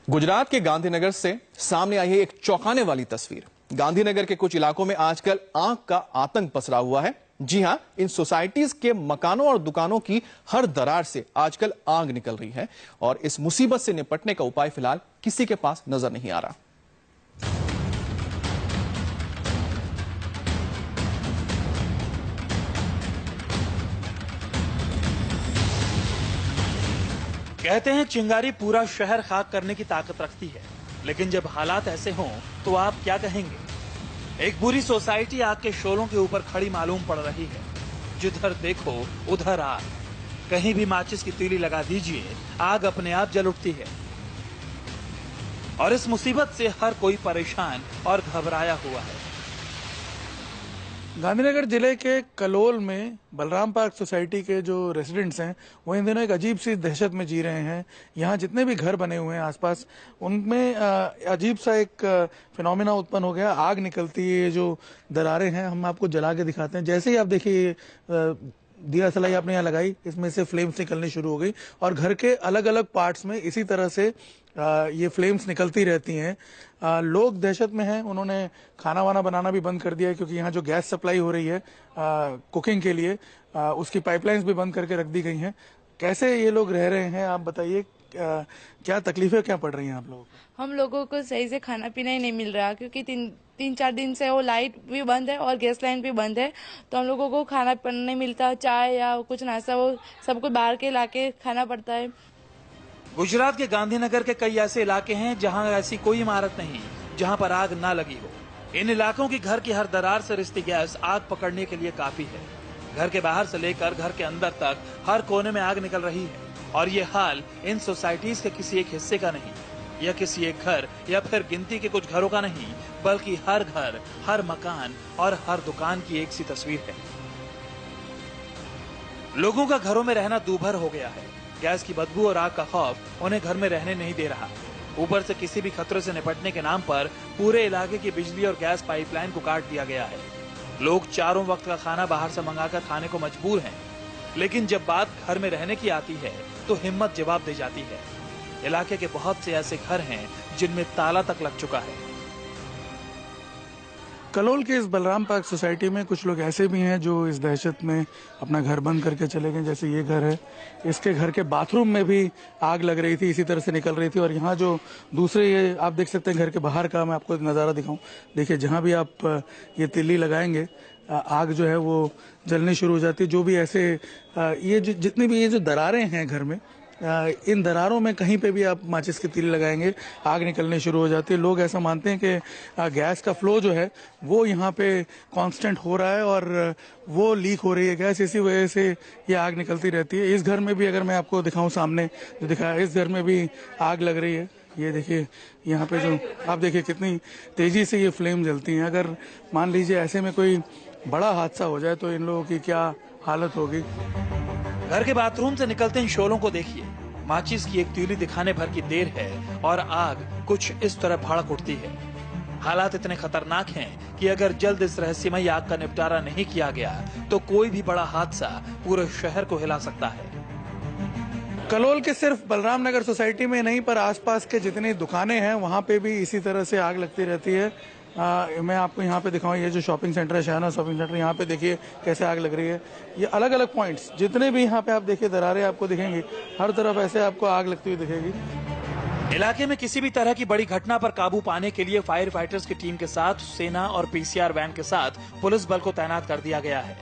गुजरात के गांधीनगर से सामने आई है एक चौंकाने वाली तस्वीर। गांधीनगर के कुछ इलाकों में आजकल आग का आतंक पसरा हुआ है। जी हां, इन सोसाइटीज के मकानों और दुकानों की हर दरार से आजकल आग निकल रही है और इस मुसीबत से निपटने का उपाय फिलहाल किसी के पास नजर नहीं आ रहा। कहते हैं चिंगारी पूरा शहर खाक करने की ताकत रखती है, लेकिन जब हालात ऐसे हों तो आप क्या कहेंगे। एक बुरी सोसाइटी आग के शोलों के ऊपर खड़ी मालूम पड़ रही है। जिधर देखो उधर आग, कहीं भी माचिस की तीली लगा दीजिए, आग अपने आप जल उठती है। और इस मुसीबत से हर कोई परेशान और घबराया हुआ है। गांधीनगर जिले के कलोल में बलराम पार्क सोसाइटी के जो रेजिडेंट्स हैं वो इन दिनों एक अजीब सी दहशत में जी रहे हैं। यहाँ जितने भी घर बने हुए हैं आसपास, उनमें अजीब सा एक फिनोमिना उत्पन्न हो गया। आग निकलती है, जो दरारें हैं हम आपको जला के दिखाते हैं। जैसे ही आप देखिए दिया सलाई आपने यहाँ लगाई, इसमें से फ्लेम्स निकलनी शुरू हो गई और घर के अलग अलग पार्ट्स में इसी तरह से ये फ्लेम्स निकलती रहती हैं। लोग दहशत में हैं। उन्होंने खाना वाना बनाना भी बंद कर दिया है, क्योंकि यहाँ जो गैस सप्लाई हो रही है कुकिंग के लिए, उसकी पाइपलाइंस भी बंद करके रख दी गई हैं। कैसे ये लोग रह रहे हैं, आप बताइए, क्या तकलीफें क्या पड़ रही हैं आप लोगों को? हम लोगों को सही से खाना पीना ही नहीं मिल रहा, क्योंकि तीन चार दिन से वो लाइट भी बंद है और गैस लाइन भी बंद है, तो हम लोगों को खाना पीना नहीं मिलता। चाय या कुछ नाश्ता वो सब कुछ बाहर के लाके खाना पड़ता है। गुजरात के गांधीनगर के कई ऐसे इलाके हैं जहां ऐसी कोई इमारत नहीं जहां पर आग ना लगी हो। इन इलाकों की घर की हर दरार से रिश्ती गैस आग पकड़ने के लिए काफी है। घर के बाहर से लेकर घर के अंदर तक हर कोने में आग निकल रही है। और ये हाल इन सोसाइटीज के किसी एक हिस्से का नहीं, या किसी एक घर या फिर गिनती के कुछ घरों का नहीं, बल्कि हर घर, हर मकान और हर दुकान की एक सी तस्वीर है। लोगों का घरों में रहना दूभर हो गया है। गैस की बदबू और आग का खौफ उन्हें घर में रहने नहीं दे रहा। ऊपर से किसी भी खतरे से निपटने के नाम पर पूरे इलाके की बिजली और गैस पाइपलाइन को काट दिया गया है। लोग चारों वक्त का खाना बाहर से मंगाकर खाने को मजबूर हैं। लेकिन जब बात घर में रहने की आती है तो हिम्मत जवाब दे जाती है। इलाके के बहुत से ऐसे घर हैं जिनमें ताला तक लग चुका है। कलोल के इस बलराम पार्क सोसाइटी में कुछ लोग ऐसे भी हैं जो इस दहशत में अपना घर बंद करके चले गए। जैसे ये घर है, इसके घर के बाथरूम में भी आग लग रही थी, इसी तरह से निकल रही थी। और यहाँ जो दूसरे, ये आप देख सकते हैं घर के बाहर का, मैं आपको नज़ारा दिखाऊं। देखिए, जहाँ भी आप ये तिल्ली लगाएंगे, आग जो है वो जलनी शुरू हो जाती है। जो भी ऐसे ये जितनी भी ये जो दरारें हैं घर में, इन दरारों में कहीं पे भी आप माचिस की तीली लगाएंगे, आग निकलनी शुरू हो जाती है। लोग ऐसा मानते हैं कि गैस का फ्लो जो है वो यहाँ पे कांस्टेंट हो रहा है और वो लीक हो रही है गैस, इसी वजह से ये आग निकलती रहती है। इस घर में भी, अगर मैं आपको दिखाऊं, सामने जो दिखाया, इस घर में भी आग लग रही है। ये देखिए, यहाँ पे जो आप देखिए कितनी तेजी से ये फ्लेम जलती हैं। अगर मान लीजिए ऐसे में कोई बड़ा हादसा हो जाए तो इन लोगों की क्या हालत होगी। घर के बाथरूम से निकलते इन शोलों को देखिए। माचिस की एक तीली दिखाने भर की देर है और आग कुछ इस तरह भड़क उठती है। हालात इतने खतरनाक हैं कि अगर जल्द इस रहस्यमयी आग का निपटारा नहीं किया गया तो कोई भी बड़ा हादसा पूरे शहर को हिला सकता है। कलोल के सिर्फ बलराम नगर सोसाइटी में नहीं, पर आसपास के जितनी दुकानें हैं वहां पे भी इसी तरह से आग लगती रहती है। मैं आपको यहाँ पे दिखाऊं, ये जो शॉपिंग सेंटर है, शहना शॉपिंग सेंटर, यहाँ पे देखिए कैसे आग लग रही है। ये अलग अलग पॉइंट्स, जितने भी यहाँ पे आप देखिए दरारें आपको दिखेंगी, हर तरफ ऐसे आपको आग लगती हुई दिखेगी। इलाके में किसी भी तरह की बड़ी घटना पर काबू पाने के लिए फायर फाइटर्स की टीम के साथ सेना और पीसीआर वैन के साथ पुलिस बल को तैनात कर दिया गया है।